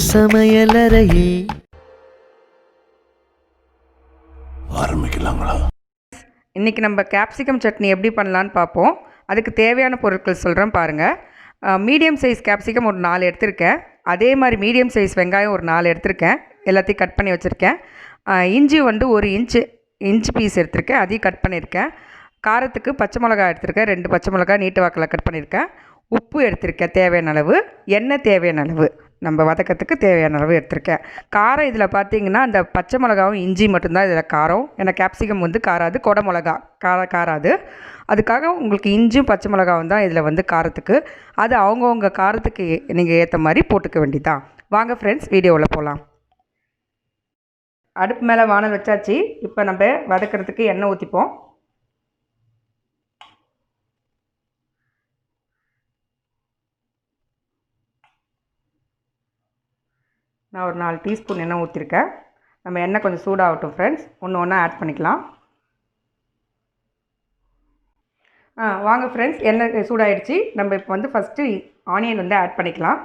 சமையலறையே ஆரம்பிக்கலாங்களா? இன்றைக்கி நம்ம கேப்சிகம் சட்னி எப்படி பண்ணலான்னு பார்ப்போம். அதுக்கு தேவையான பொருட்கள் சொல்கிறேன் பாருங்கள். மீடியம் சைஸ் கேப்சிகம் ஒரு 4 எடுத்திருக்கேன். அதே மாதிரி மீடியம் சைஸ் வெங்காயம் ஒரு 4 எடுத்திருக்கேன். எல்லாத்தையும் கட் பண்ணி வச்சுருக்கேன். இஞ்சி வந்து 1 இன்ச்சு பீஸ் எடுத்திருக்கேன், அதையும் கட் பண்ணியிருக்கேன். காரத்துக்கு பச்சை மிளகாய் எடுத்திருக்கேன், 2 பச்சை மிளகாய் நீட்டு வாக்கில் கட் பண்ணியிருக்கேன். உப்பு எடுத்திருக்கேன் தேவையான அளவு, எண்ணெய் தேவையான அளவு, நம்ம வதக்கத்துக்கு தேவையான அளவு எடுத்திருக்கேன். காரம் இதில் பார்த்திங்கன்னா அந்த பச்சை மிளகாவும் இஞ்சி மட்டும்தான் இதில் காரம். ஏன்னா கேப்சிகம் வந்து காராது, கொடை மிளகா காராது. அதுக்காக உங்களுக்கு இஞ்சியும் பச்சை மிளகாவும் தான் இதில் வந்து காரத்துக்கு. அது அவங்கவுங்க காரத்துக்கு நீங்கள் ஏற்ற மாதிரி போட்டுக்க வேண்டியதான். வாங்க ஃப்ரெண்ட்ஸ், வீடியோவில் போகலாம். அடுப்பு மேலே வானல் வச்சாச்சு. இப்போ நம்ம வதக்கிறதுக்கு எண்ணெய் ஊற்றிப்போம். நான் ஒரு 4 டீஸ்பூன் எண்ணெய் ஊற்றிருக்கேன். நம்ம எண்ணெய் கொஞ்சம் சூடாகட்டும் ஃப்ரெண்ட்ஸ், ஒன்று ஒன்றா ஆட் பண்ணிக்கலாம். வாங்க ஃப்ரெண்ட்ஸ், எண்ணெய் சூடாகிடுச்சு. நம்ம இப்போ வந்து ஃபஸ்ட்டு ஆனியன் வந்து ஆட் பண்ணிக்கலாம்.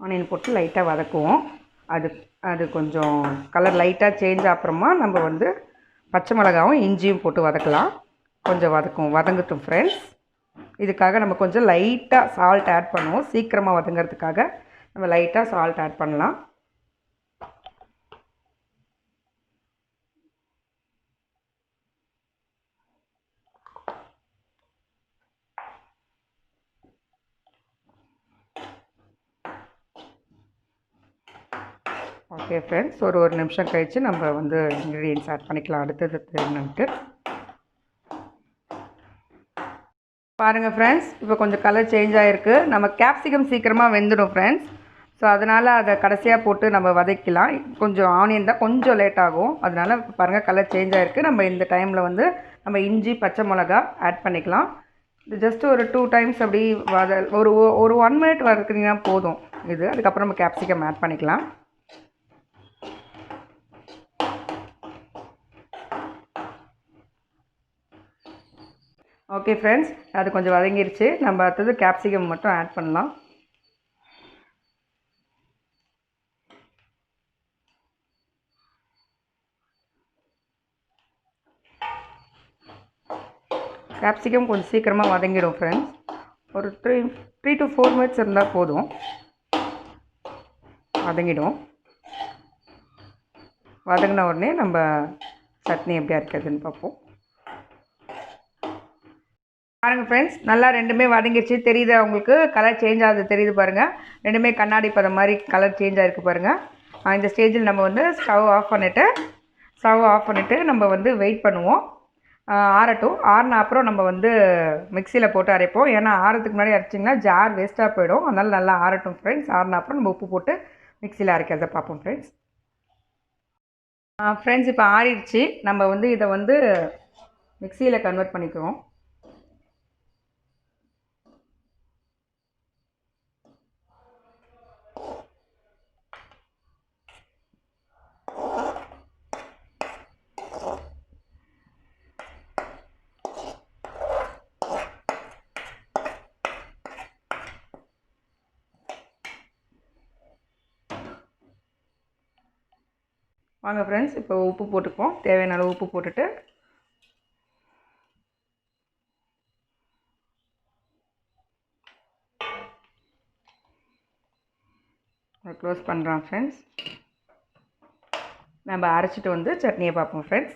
ஆனியன் போட்டு லைட்டாக வதக்குவோம். அது கொஞ்சம் கலர் லைட்டாக சேஞ்ச் அப்புறமா நம்ம வந்து பச்சை மிளகாவும் இஞ்சியும் போட்டு வதக்கலாம். கொஞ்சம் வதங்கட்டும் ஃப்ரெண்ட்ஸ். இதுக்காக நம்ம கொஞ்சம் லைட்டாக சால்ட் ஆட் பண்ணுவோம். சீக்கிரமாக வதங்கிறதுக்காக நம்ம லைட்டாக சால்ட் ஆட் பண்ணலாம். ஓகே ஃப்ரெண்ட்ஸ், ஒரு நிமிஷம் கழித்து நம்ம வந்து இன்க்ரீடியன்ஸ் ஆட் பண்ணிக்கலாம். அடுத்தது என்னன்ட்டு பாருங்கள் ஃப்ரெண்ட்ஸ். இப்போ கொஞ்சம் கலர் சேஞ்ச் ஆகிருக்கு. நம்ம கேப்சிகம் சீக்கிரமாக வெந்துடும் ஃப்ரெண்ட்ஸ். ஸோ அதனால் அதை கடைசியாக போட்டு நம்ம வதக்கலாம். கொஞ்சம் ஆனியன் தான் கொஞ்சம் லேட் ஆகும். அதனால் பாருங்கள் கலர் சேஞ்ச் ஆகிருக்கு. நம்ம இந்த டைமில் வந்து நம்ம இஞ்சி பச்சை மிளகா ஆட் பண்ணிக்கலாம். இது ஜஸ்ட்டு ஒரு 2 டைம்ஸ் அப்படி ஒரு 1 மினிட் வதக்குனீங்கன்னா போதும் இது. அதுக்கப்புறம் நம்ம கேப்சிகம் ஆட் பண்ணிக்கலாம். ஓகே ஃப்ரெண்ட்ஸ், அது கொஞ்சம் வதங்கிருச்சு. நம்ம அடுத்தது கேப்சிகம் மட்டும் ஆட் பண்ணலாம். கேப்சிகம் கொஞ்சம் சீக்கிரமாக வதங்கிடும் ஃப்ரெண்ட்ஸ். ஒரு 3 to 4 மினிட்ஸ் இருந்தால் போதும், வதங்கிடும். வதங்கின உடனே நம்ம சட்னி எப்படி அரைக்கிறதுன்னு பார்ப்போம். பாருங்கள் ஃப்ரெண்ட்ஸ், நல்லா ரெண்டுமே வதங்கிடுச்சு. தெரியுது அவங்களுக்கு கலர் சேஞ்ச் ஆகுது, தெரியுது பாருங்கள். ரெண்டுமே கண்ணாடி பதம் மாதிரி கலர் சேஞ்ச் ஆகிருக்கு பாருங்கள். இந்த ஸ்டேஜில் நம்ம வந்து ஸ்டவ் ஆஃப் பண்ணிவிட்டு நம்ம வந்து வெயிட் பண்ணுவோம். ஆறட்டும். ஆறின அப்புறம் நம்ம வந்து மிக்சியில் போட்டு அரைப்போம். ஏன்னா ஆறதுக்கு முன்னாடி அரைச்சிங்கன்னா ஜார் வேஸ்ட்டாக போயிடும். அதனால் நல்லா ஆறட்டும் ஃப்ரெண்ட்ஸ். ஆறின அப்புறம் நம்ம உப்பு போட்டு மிக்சியில் அரைக்கிறத பார்ப்போம் ஃப்ரெண்ட்ஸ். ஃப்ரெண்ட்ஸ், இப்போ ஆறிடுச்சு. நம்ம வந்து இதை வந்து மிக்சியில் கன்வெர்ட் பண்ணிக்குவோம். வாங்க ஃப்ரெண்ட்ஸ், இப்போ உப்பு போட்டுக்குவோம். தேவையான அளவு உப்பு போட்டுட்டு க்ளோஸ் பண்ணுறோம் ஃப்ரெண்ட்ஸ். நம்ம அரைச்சிட்டு வந்து சட்னியை பார்ப்போம் ஃப்ரெண்ட்ஸ்.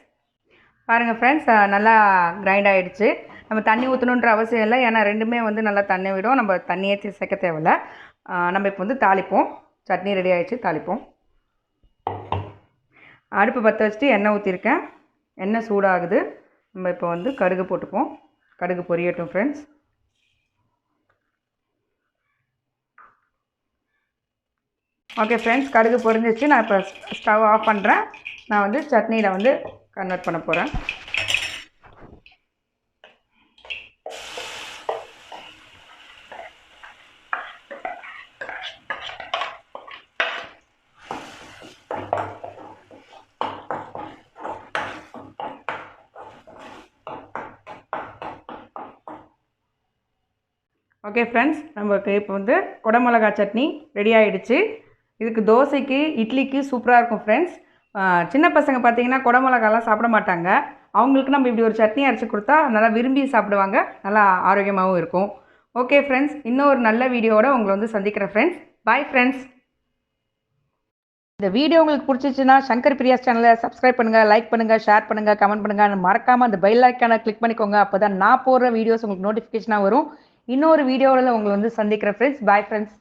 பாருங்கள் ஃப்ரெண்ட்ஸ், நல்லா கிரைண்ட் ஆகிடுச்சு. நம்ம தண்ணி ஊற்றணுன்ற அவசியம் இல்லை, ஏன்னா ரெண்டுமே வந்து நல்லா தண்ணி விடும். நம்ம தண்ணியே சேர்க்க தேவையில்லை. நம்ம இப்போ வந்து தாளிப்போம். சட்னி ரெடி ஆகிடுச்சு, தாளிப்போம். அடுப்பு பற்ற வச்சுட்டு எண்ணெய் ஊற்றிருக்கேன். எண்ணெய் சூடாகுது. நம்ம இப்போ வந்து கடுகு போட்டுப்போம். கடுகு பொரியட்டும் ஃப்ரெண்ட்ஸ். ஓகே ஃப்ரெண்ட்ஸ், கடுகு பொரிஞ்சிச்சு. நான் இப்போ ஸ்டவ் ஆஃப் பண்ணுறேன். நான் வந்து சட்னியில் வந்து கன்வெர்ட் பண்ண போகிறேன். ஓகே ஃப்ரெண்ட்ஸ், நமக்கு இப்போ வந்து குடமிளகா சட்னி ரெடி ஆகிடுச்சு. இதுக்கு தோசைக்கு இட்லிக்கு சூப்பராக இருக்கும் ஃப்ரெண்ட்ஸ். சின்ன பசங்க பார்த்தீங்கன்னா குடமிளகாலாம் சாப்பிட மாட்டாங்க. அவங்களுக்கு நம்ம இப்படி ஒரு சட்னி அரைச்சி கொடுத்தா நல்லா விரும்பி சாப்பிடுவாங்க, நல்லா ஆரோக்கியமாகவும் இருக்கும். ஓகே ஃப்ரெண்ட்ஸ், இன்னும் ஒரு நல்ல வீடியோவோட உங்களை வந்து சந்திக்கிறேன் ஃப்ரெண்ட்ஸ். Bye friends. இந்த வீடியோ உங்களுக்கு பிடிச்சிச்சுன்னா சங்கர் பிரியாஸ் சேனலை சப்ஸ்கிரைப் பண்ணுங்கள், லைக் பண்ணுங்கள், ஷேர் பண்ணுங்கள், கமெண்ட் பண்ணுங்கள். மறக்காமல் அந்த பெல் ஐக்கானை கிளிக் பண்ணிக்கோங்க. அப்போ தான் நான் போடுற வீடியோஸ் உங்களுக்கு நோட்டிஃபிகேஷனாக வரும். இன்னொரு வீடியோவில் உங்களை வந்து சந்திக்கிறேன் ஃப்ரெண்ட்ஸ். Bye friends.